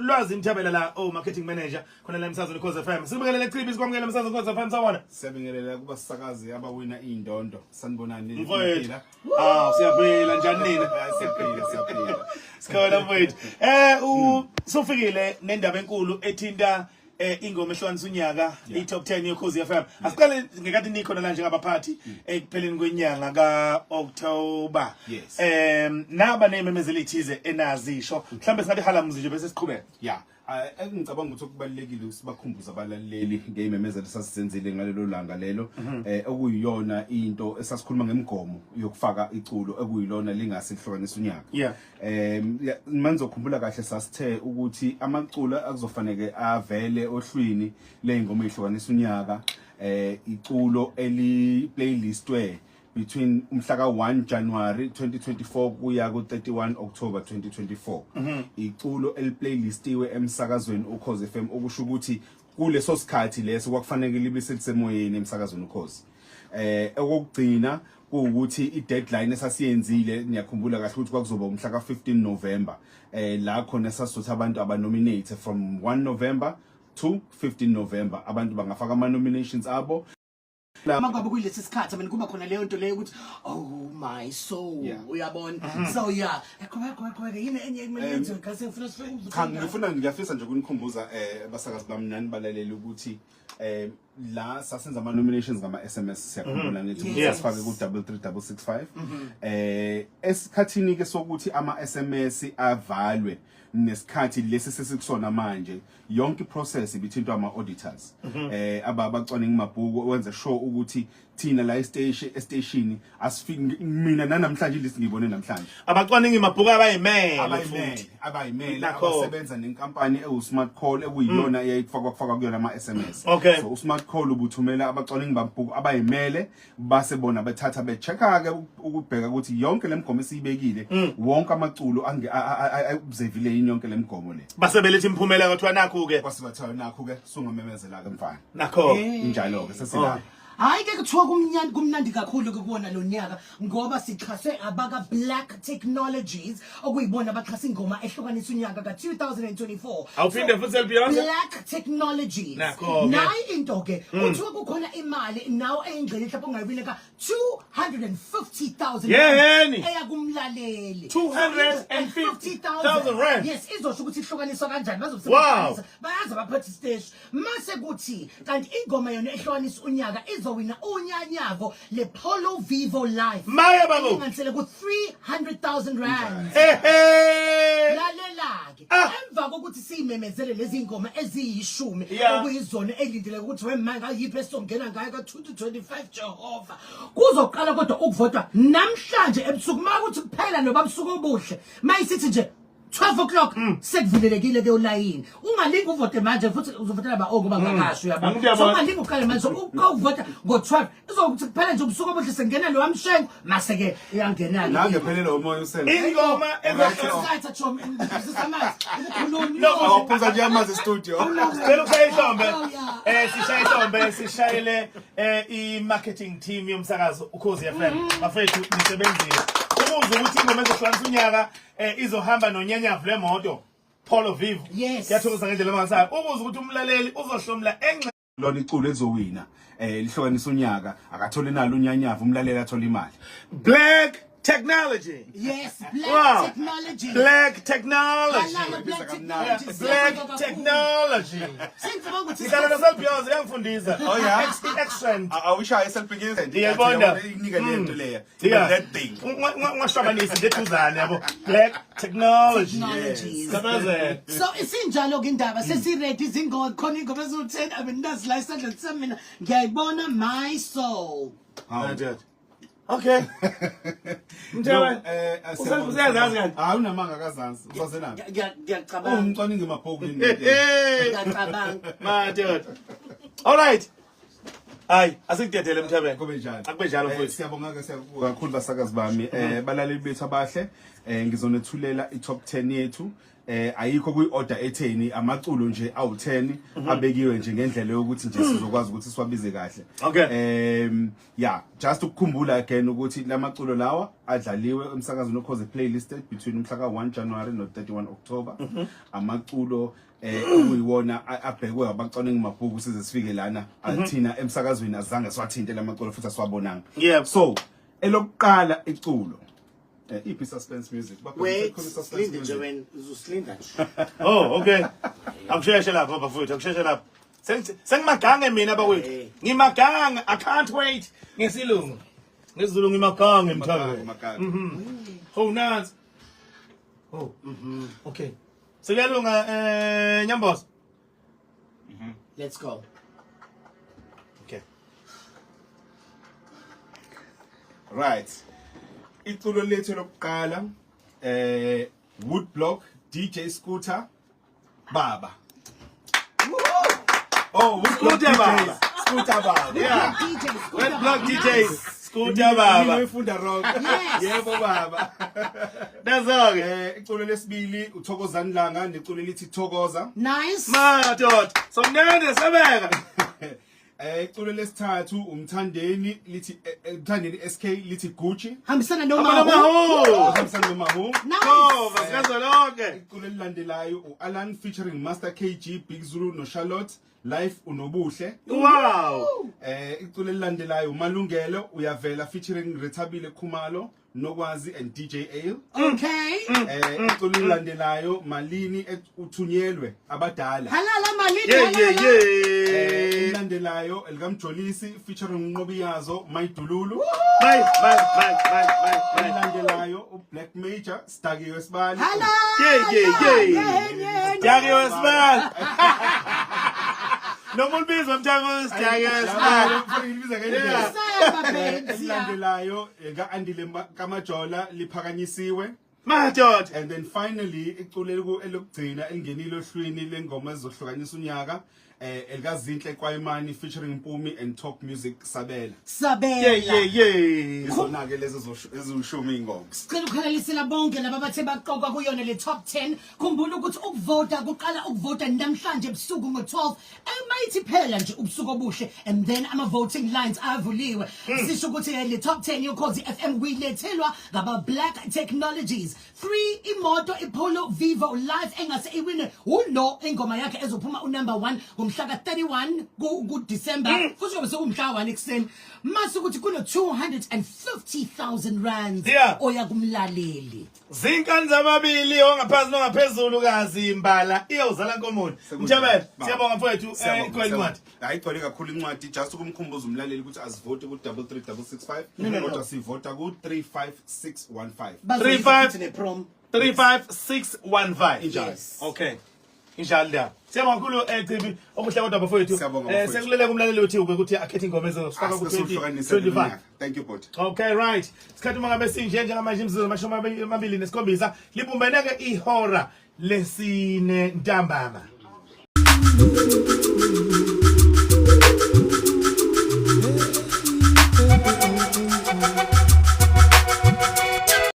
Lwazi Mthabela la marketing manager khona la emsazweni Khoza FM. Sibingelele Chibi sikwamukela emsazweni Khoza FM sawona. Siyabingelela kuba sisakazi abawina indondo. Sanibonani niphila. Siyaphila njani nina? Siyaphila. Sikhona mfowethu. Usofikile nendaba enkulu ethinta ingoma ehlukanisa unyaka i-top 10 yoKhozi FM. Asiqale ngekade nikhona la njengabaphathi ekupheleni kwenyanga kaOctober. Naba nememezelo ethize enazisho. Mhlambe singathi halamuzi nje bese siqhubeka. Yeah. Ngicabanga ukuthi kubalekile sibakhumbuza abalaleli ngeimemezelo sasizenzile ngalelo langa lelo okuyiyona into esasikhuluma ngemigomo yokufaka iculo ekuyilona lingasihlukanisa unyaka. Manje ukukhumbula kahle sasithe ukuthi amaculo akuzofanele avele ohlwini leingoma ehlukanisa unyaka iculo eli playlistwe between umhlaka 1 January 2024 kuya ku 31 October 2024 iculo eliplaylistiwe emsakazweni uKhozi FM okusho ukuthi kuleso sikhathi leso kwakufanele libe selisemoyeni emsakazweni uKhozi okugcina ukuthi i-deadline esasiyenzile niyakhumbula kahle ukuthi kwakuzoba umhlaka 15 November la khona sasizotha abantu abanominate from 1 November to 15 November abantu bangafaka ama nominations abo. Mangabe kulesi sikhathi mina kuba khona leyo nto leyo ukuthi oh my soul uyabona so qhubeka yini enye ekumele kasi ngifuna ngiyafisa nje ukunikhumbuza abasakazi bami nani balaleli ukuthi la sasenza ama nominations ngama SMS siyakhumbula ngithi sasifake ku 33665 esikhathini ke sokuthi ama SMS avalwe nesikhathi lesi sesikusona manje yonke process ibithintwa ama auditors abacwaninga imabhuku wenza sure ukuthi thina la station asifiki mina namhlanje lisi ngibone namhlanje abacwaninga imabhuku abayimele abasebenza nenkampani ewu-Smart Call ekuyiyona eyayifakwa kuyona ama SMS so u-Smart Call ubuthumela abacwaninga imabhuku abayimele base bona bethatha bechecka ke ukubheka ukuthi yonke lemigomo esiyibekile wonke amaculo observile yonke lemigomo le basebelethe imphumela kwathiwa nakho ke kwasibathiwa nakho ke sungumemezela ke mfana nakho injalo ke sesilapha. Hayi ke kuthiwa kumnandi kakhulu kuwona lo nyaka ngoba sixhase abaka Black Technologies okuyibona abaxhasa ingoma ehlukanisa unyaka ka 2024 awuphinde futhi elBeyonce Black Technologies nayi into ke kuthiwa kukhona imali nawo eyingcele mhlawumbe ungayibile ka 250,000 eyakumlaleli 250,000 rand. Yes izosho ukuthi ihlukaniswa kanjani bazobusebenzisa bayazi abaphathi stage mase kuthi kanti ingoma yona ehlukanisa unyaka wina unyanyavo le Polo Vivo Live maya babo ingansele ku 300,000 rand lalela ke emva kokuthi simemezele lezi ingoma eziyishumi okuyizona elindele ukuthi wemanga yiphi esongena ngayo ka 2025 Jehova kuzoqala kodwa ukuvota namhlanje ebusuku makuthi kuphela noba busuku obuhle mayisithi nje 12 o'clock sekuvulelekile ke ulayini ungalingi uvote manje futhi uzovotela ngoba ngakasho yabona so ungalingi uqale manje ukuvota ngo12 izokuthi kuphela nje ubusuku obuhle sengena lo wamshengo mase ke iyangena la ngephelele umoya usele ingoma ezosayitha choma sisamazi ukukhuluma awuphuza nje amazi studio sicela ukushayisombe sishayele i-marketing team yomsakazo uKhozi FM bafethu nisebenzile ukuze ukuthi ingoma ezihlukanisa unyaka izohamba nonyanyavu lemoto Polo Vivo siyathokoza ngendlela mangasayo ukuze ukuthi umlaleli uzohlomla lona iculo ezowina lihlukanisa unyaka akathole nalo unyanyavu umlaleli athola imali Black Technology. Yes, Black Technology. Black Technology. Black Technology. Ngicela noselBeyonce yangifundisa. Oh yeah. Excellent. I wish I selBeyonce. Ngiyabona. Inika lento leya. That thing. Ngwashwabanisa ndethuzane yabo. Black Technology. So isinjalo ke indaba sesiready izingoma khona ingoma ezo10 abinazi la isandla semina ngiyayibona my soul. Okay. Mthaba. Usazazi kanti? Awunamanga kazansi. Usaselaphi? Ngiyacabanga. Ungicwaninga emabhuku yini? Ngiyacabanga. Madoda. All right. Hayi, asikudedele Mthabeni. Kube njalo. Akube njalo futhi. Siyabonga ke kakhulu basakazi bami. Balaleli bethu abahle. Ngizonethulela i-top 10 yethu ayikho kwi-order etheni amaculo nje awu10 abekiwe nje ngendlela yokuthi nje sizokwazi ukuthi siwabize kahle. Okay. Yeah, just ukukhumbula again ukuthi lamaculo lawa adlaliwe emsakazweni okhoze playlist between umhla ka1 January no 31 October. Amaculo ukuyiwona abhekwe abacwaningi mabhuku size sifike lana athina emsakazweni azange siwathinte lamaculo futhi asiwabonanga. Yeah. So elokuqala iculo iphi suspense music Wait, Linda Joanne uzuslinda nje. Oh, okay. Akusheshe lapha bafowethu, akusheshe lapha. Sengimagange mina bakwethu. Ngimagange, I can't wait. Ngesilungu. NgesiZulu ngimagange mthaka. Oh, nansi. Oh, okay. Siyalunga Nyamboza. Let's go. Okay. Right. Iculo lethu lokuqala Woodblock DJ Scooter Baba. Oh, Scooter Baba. Scooter Baba. Yeah. DJ Woodblock DJ Scooter Baba. Ngifunda rock. Yebo baba. That's all. Iculo lesibili uThokozani Langa neculo lithi Thokoza. Nice. Madod. Somnene sebeka. Iculo lesithathu umthandeni lithi umthandeni SK lithi Gucci. Hambisana no Maho. Hamsana noMahu. Oh, vasikazolonke. Iculo elilandelayo uAlan featuring Master KG, Big Zulu no Charlotte, Life unobuhle. Wow. Iculo elilandelayo uMalungelo uyavela featuring Rethabile Khumalo, Nokwazi and DJ Ale. Okay. Iculo elilandelayo Malini uthunyelwe abadala. Halala Malini. Yeah. Elilandelayo elikaMjolisi featuring Nqobiyazo Mayidululu. Bye. Elilandelayo uBlack Major Stakiwe Sibali. Hala. Yeah. Jagiwe Sibali. Nomulbizo mthango Jagiwe Sibali. Elilandelayo eka-Andile Kamajola liphakanyisiwe. Madod. And then finally iculo elokugcina elingenile ohlwini lengoma ezohlukanisa unyaka elikaZinhle Kwayimani featuring Mpumi and Talk Music Sabela. Yeah. Izona ke lezo ezishumi ingoma. Sicela ukukhalalisela bonke laba bathe baqoka kuyona le top 10. Khumbula ukuthi ukuvota kuqala ukuvota namhlanje ebusuku ngo12. Emayithi phela nje ubusuku obuhle and then ama voting lines avuliwe. Sisho ukuthi le top 10 yoKhozi FM kuyilethelwa ngaba Black Technologies. 3 imoto iPolo Vivo Live engase iwine uno ingoma yakhe ezophuma unumber 1 ngomhla ka31 ku December futhi kube sekumhla 1 ekseni mase ukuthi kuno 250,000 rands oya kumlaleli Zinkani zababili ongaphansi nongaphezulu kazi imbala iyozala nkomoni. Mthabela siyabonga mfowethu ikhona incwadi. Ayigcwele kakhulu incwadi just ukumkhumbuza umlaleli ukuthi asivote ku 33665 kodwa sivota ku 35615. 35615. Injalo. Okay. Inshallah. Siyabonga kakhulu Cibi omuhle kodwa bafowethu. Sekulele kumlaleli uthi ukuthi akhethe ingoma ezosifaka ku 2025. Thank you bot. Okay right. Sikhathi mangabe sinje njengamanje imizuzwana amashumi 27 libumbeneke ihora lesine ntambama.